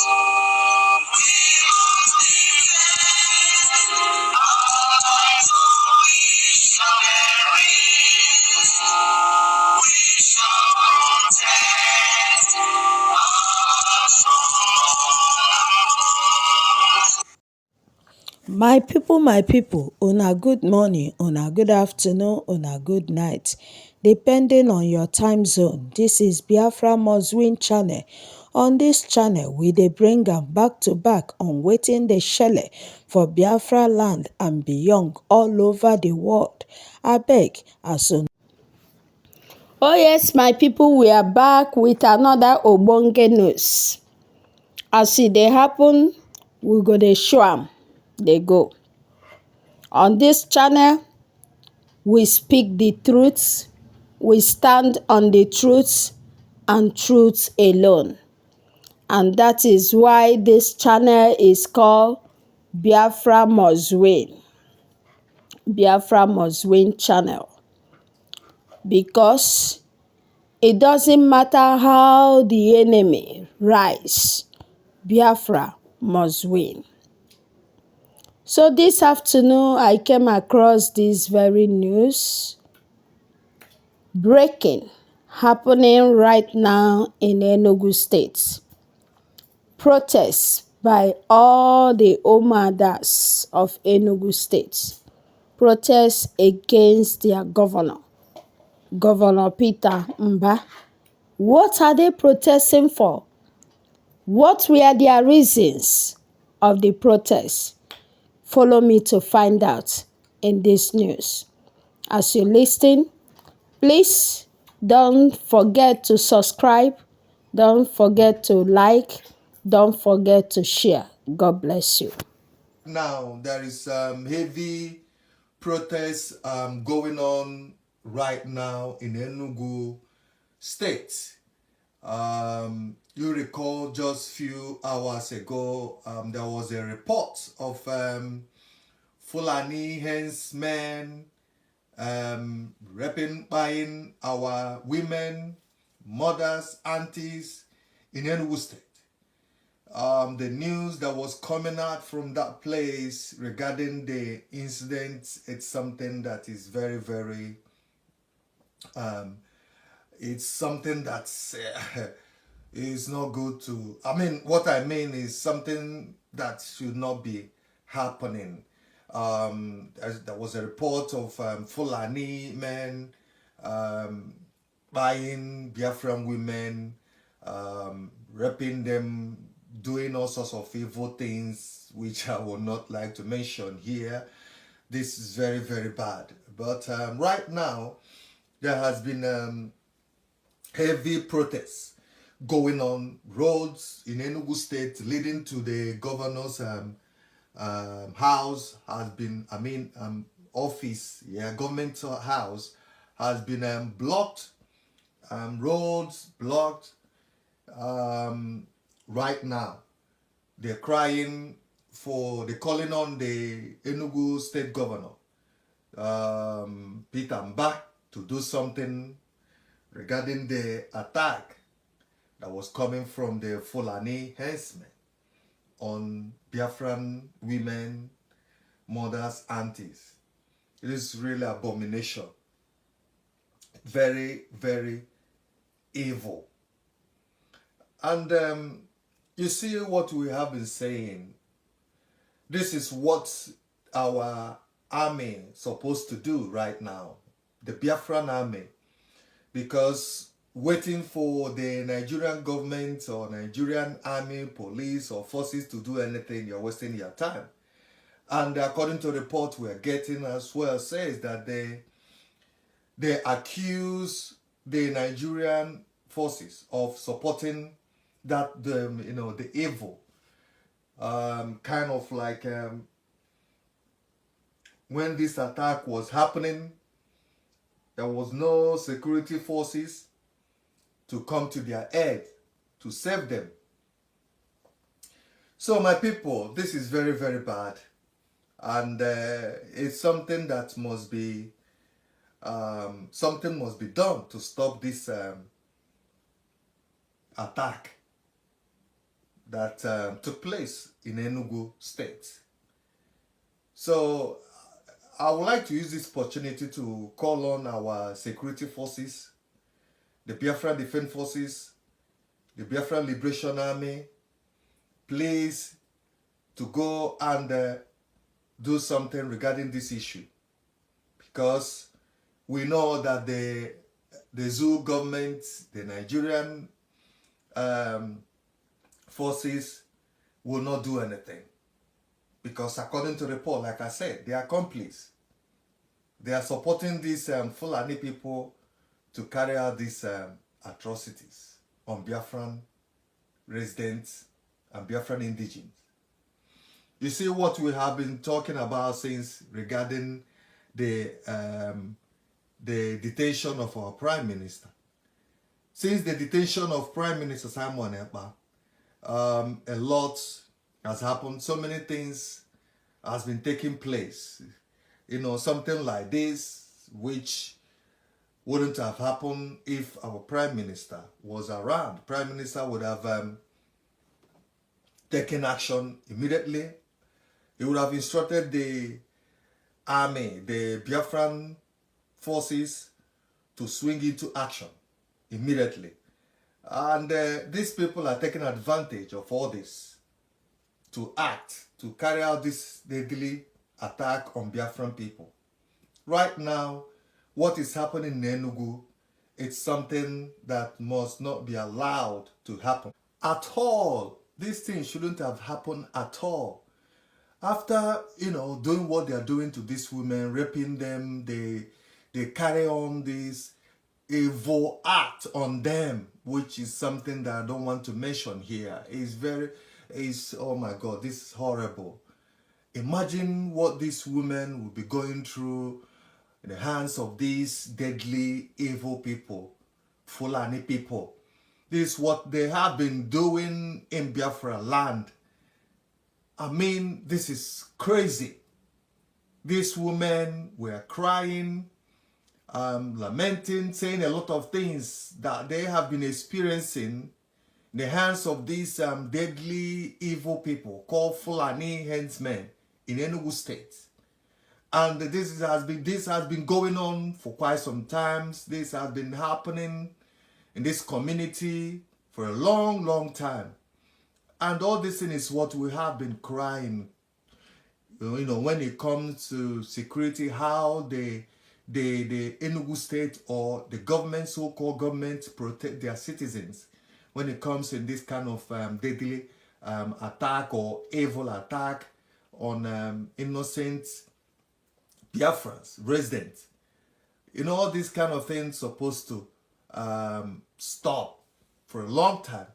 My people, una good morning, una good afternoon, una good night, depending on your time zone. This is Biafra Must Win channel. On this channel, we dey bring am back to back on wetin dey shele for Biafra land and beyond all over the world. Abeg, as una. Oh yes, my people, we are back with another ogbonge news. As e dey happen, we go dey show am dey go. On this channel, we speak the truth, we stand on the truth and truth alone. And that is why this channel is called Biafra Must Win. Biafra Must Win channel. Because it doesn't matter how the enemy rise, Biafra must win. So this afternoon, I came across this very news breaking, happening right now in Enugu State. Protests by all the Omadas of Enugu State. Protests against their governor, Governor Peter Mba. What are they protesting for? What were their reasons of the protests? Follow me to find out in this news. As you listen, please don't forget to subscribe. Don't forget to like. Don't forget to share. God bless you. Now, there is heavy protests going on right now in Enugu State. You recall just few hours ago, there was a report of Fulani henchmen buying our women, mothers, aunties in Enugu State. The news that was coming out from that place regarding the incident, it's something that is very, very, it's something that's is not good to, what I mean is something that should not be happening. There was a report of Fulani men buying Biafran women, raping them, doing all sorts of evil things, which I would not like to mention here. This is very, very bad. But right now, there has been heavy protests going on roads in Enugu State leading to the governor's house has been, office, government house has been blocked, roads blocked. Right now, they're calling on the Enugu State Governor, Peter Mba, to do something regarding the attack that was coming from the Fulani henchmen on Biafran women, mothers, aunties. It is really abomination. Very, very evil. And you see what we have been saying. This is what our army is supposed to do right now. The Biafran army. Because waiting for the Nigerian government or Nigerian army, police or forces to do anything, you're wasting your time. And according to the report we're getting as well, says that they accuse the Nigerian forces of supporting that the evil. Kind of like when this attack was happening, there was no security forces to come to their aid to save them. So my people, this is very, very bad. And it's something that must be, something must be done to stop this attack that took place in Enugu State. So I would like to use this opportunity to call on our security forces, the Biafra Defense Forces, the Biafra Liberation Army, please to go and do something regarding this issue, because we know that the zoo government, the Nigerian forces will not do anything, because according to report, like I said, they are complice. They are supporting these Fulani people to carry out these atrocities on Biafran residents and Biafran indigenes. You see what we have been talking about since regarding the detention of our Prime Minister. Since the detention of Prime Minister Simon Ekpa, a lot has happened. So many things has been taking place. You know, something like this, which wouldn't have happened if our Prime Minister was around. Prime Minister would have taken action immediately. He would have instructed the army, the Biafran forces, to swing into action immediately. And these people are taking advantage of all this to act, to carry out this deadly attack on Biafran people. Right now, what is happening in Enugu, it's something that must not be allowed to happen at all. These things shouldn't have happened at all. After, doing what they are doing to these women, raping them, they carry on this evil act on them, which is something that I don't want to mention here. Oh my God, this is horrible. Imagine what these women will be going through in the hands of these deadly evil people, Fulani people. This is what they have been doing in Biafra land. I mean, this is crazy. These women were crying, lamenting, saying a lot of things that they have been experiencing in the hands of these deadly evil people called Fulani henchmen in Enugu State. And this has been going on for quite some time. This has been happening in this community for a long, long time. And all this thing is what we have been crying, when it comes to security, how the Enugu State or the government, so-called government, protect their citizens when it comes in this kind of deadly attack or evil attack on innocent Biafrans, residents. All these kind of things supposed to stop for a long time.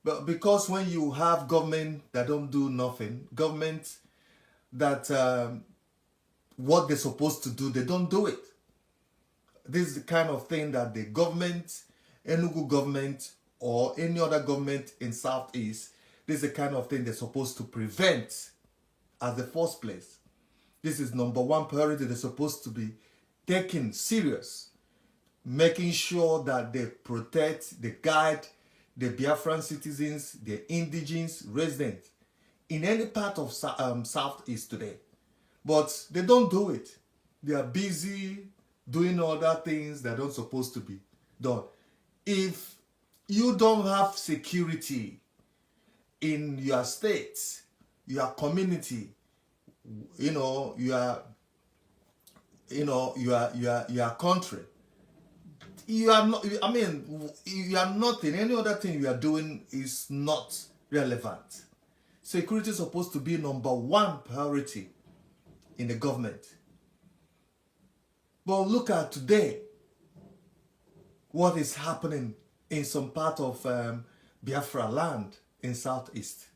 But because when you have government that don't do nothing, government that what they're supposed to do, they don't do it. This is the kind of thing that the government, Enugu government, or any other government in Southeast, this is the kind of thing they're supposed to prevent as the first place. This is number one priority they're supposed to be taken serious, making sure that they protect, they guide the Biafran citizens, the indigenous residents in any part of Southeast today. But they don't do it. They are busy doing other things that aren't supposed to be done. If you don't have security in your state, your community, your country, you are not, you are nothing. Any other thing you are doing is not relevant. Security is supposed to be number one priority in the government. But look at today, what is happening in some part of Biafra land in Southeast.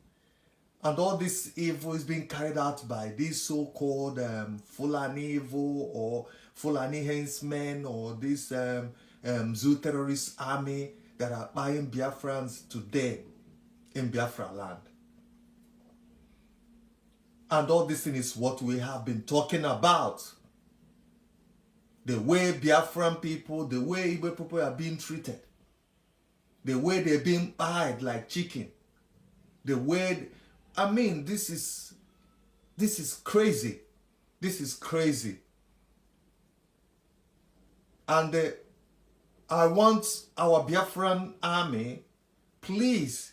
And all this evil is being carried out by these so-called Fulani evil or Fulani henchmen or this zoo terrorist army that are buying Biafrans today in Biafra land. And all this thing is what we have been talking about. The way Biafran people, the way Igbo people are being treated. The way they're being eyed like chicken. The way, I mean, this is crazy. This is crazy. And I want our Biafran army, please,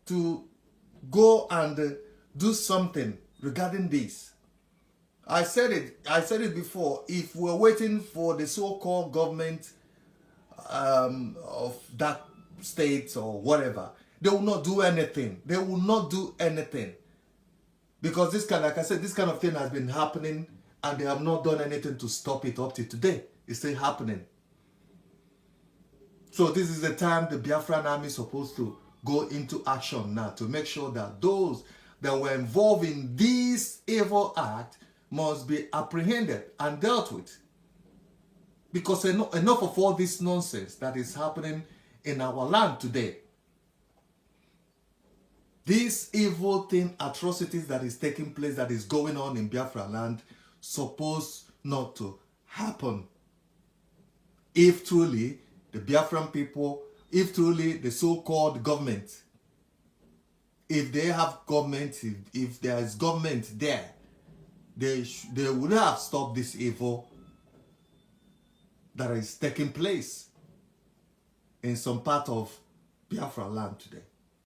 to go and do something regarding this. I said it before. If we're waiting for the so-called government of that state or whatever, they will not do anything. They will not do anything. Because this kind, like I said, this kind of thing has been happening and they have not done anything to stop it up to today. It's still happening. So this is the time the Biafran army is supposed to go into action now to make sure that those that were involved in this evil act must be apprehended and dealt with. Because enough of all this nonsense that is happening in our land today. This evil thing, atrocities that is taking place, that is going on in Biafra land, supposed not to happen. If truly the Biafran people, if truly the so-called government, if they have government, if there is government there, they would have stopped this evil that is taking place in some part of Biafra land today.